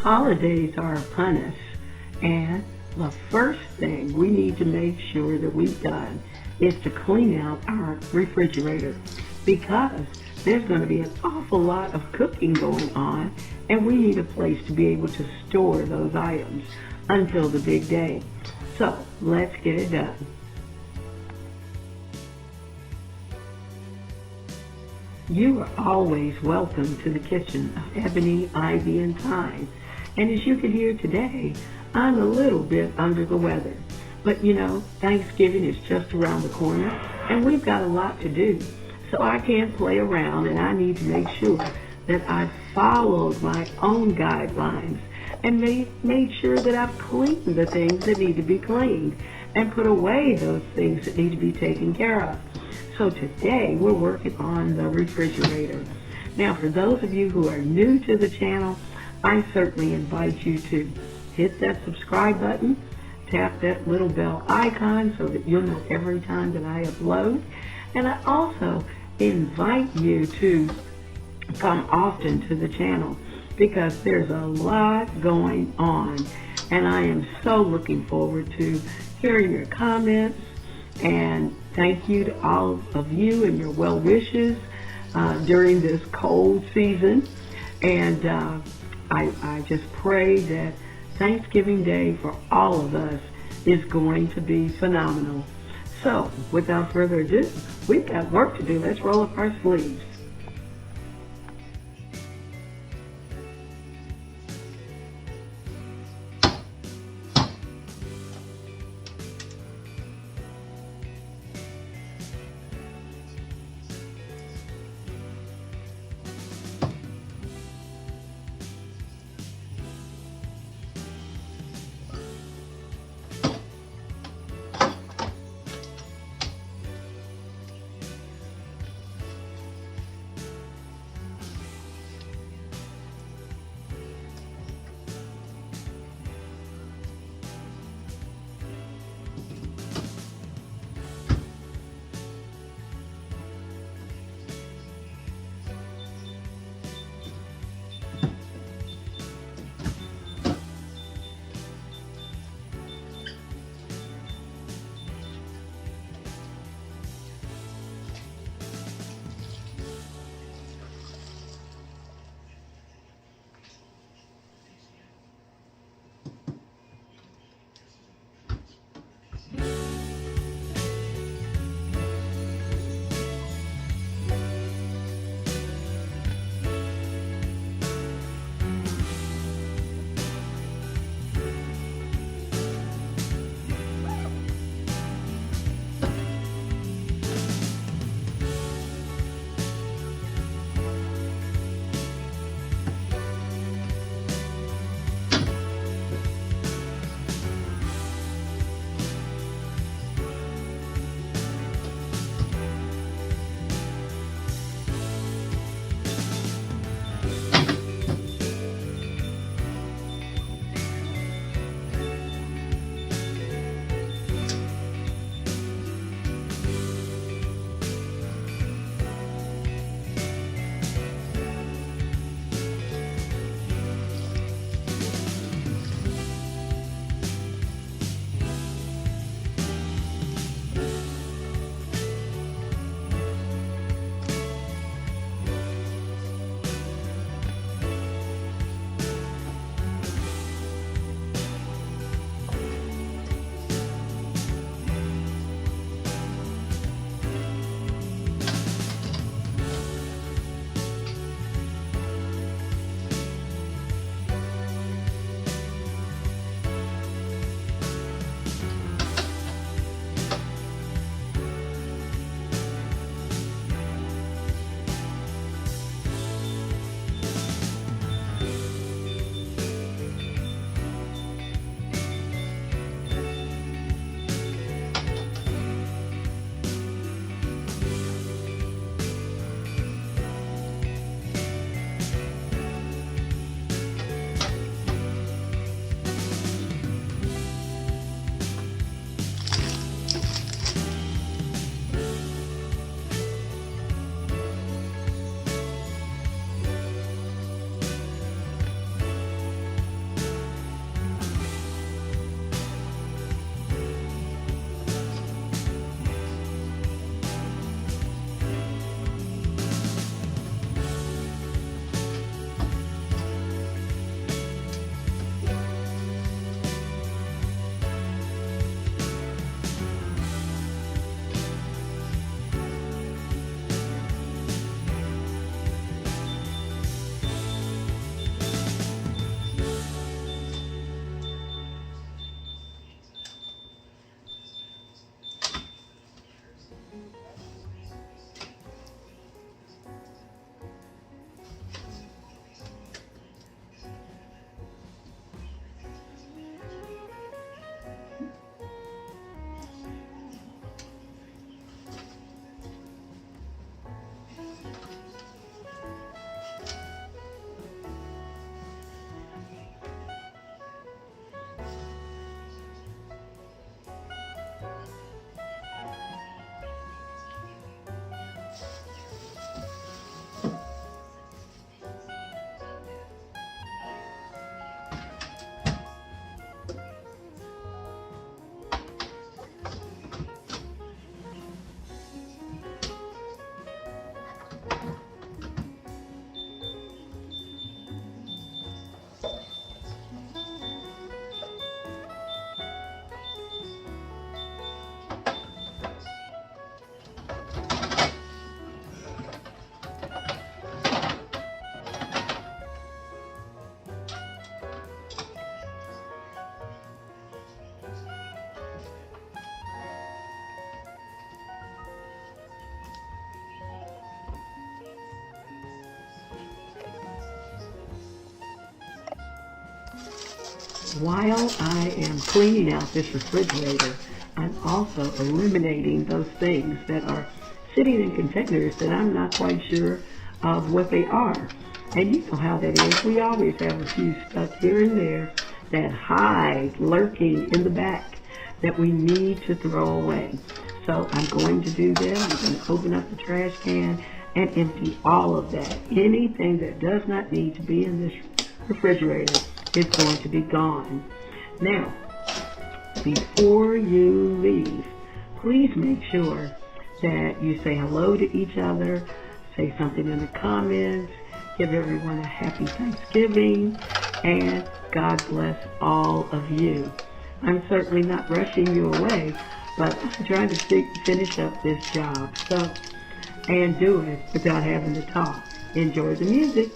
holidays are upon us, and the first thing we need to make sure that we've done is to clean out our refrigerator, because there's going to be an awful lot of cooking going on, and we need a place to be able to store those items until the big day. So let's get it done. You are always welcome to the kitchen of Ebony, Ivy, and Thyme. And as you can hear today, I'm a little bit under the weather. But you know, Thanksgiving is just around the corner, and we've got a lot to do. So I can't play around, and I need to make sure that I've followed my own guidelines and made sure that I've cleaned the things that need to be cleaned and put away those things that need to be taken care of. So today we're working on the refrigerator. Now, for those of you who are new to the channel, I certainly invite you to hit that subscribe button, tap that little bell icon so that you'll know every time that I upload. And I also invite you to come often to the channel, because there's a lot going on, and I am so looking forward to hearing your comments. And thank you to all of you and your well wishes during this cold season. And I just pray that Thanksgiving Day for all of us is going to be phenomenal. So without further ado, we've got work to do. Let's roll up our sleeves. while I am cleaning out this refrigerator, I'm also eliminating those things that are sitting in containers that I'm not quite sure of what they are. And you know how that is. We always have a few stuck here and there that hide, lurking in the back, that we need to throw away. So I'm going to do this. I'm going to open up the trash can and empty all of that. Anything that does not need to be in this refrigerator is going to be gone. Now, before you leave, please make sure that you say hello to each other, say something in the comments, give everyone a happy Thanksgiving, and God bless all of you. I'm certainly not rushing you away, but I'm trying to finish up this job, and do it without having to talk. Enjoy the music.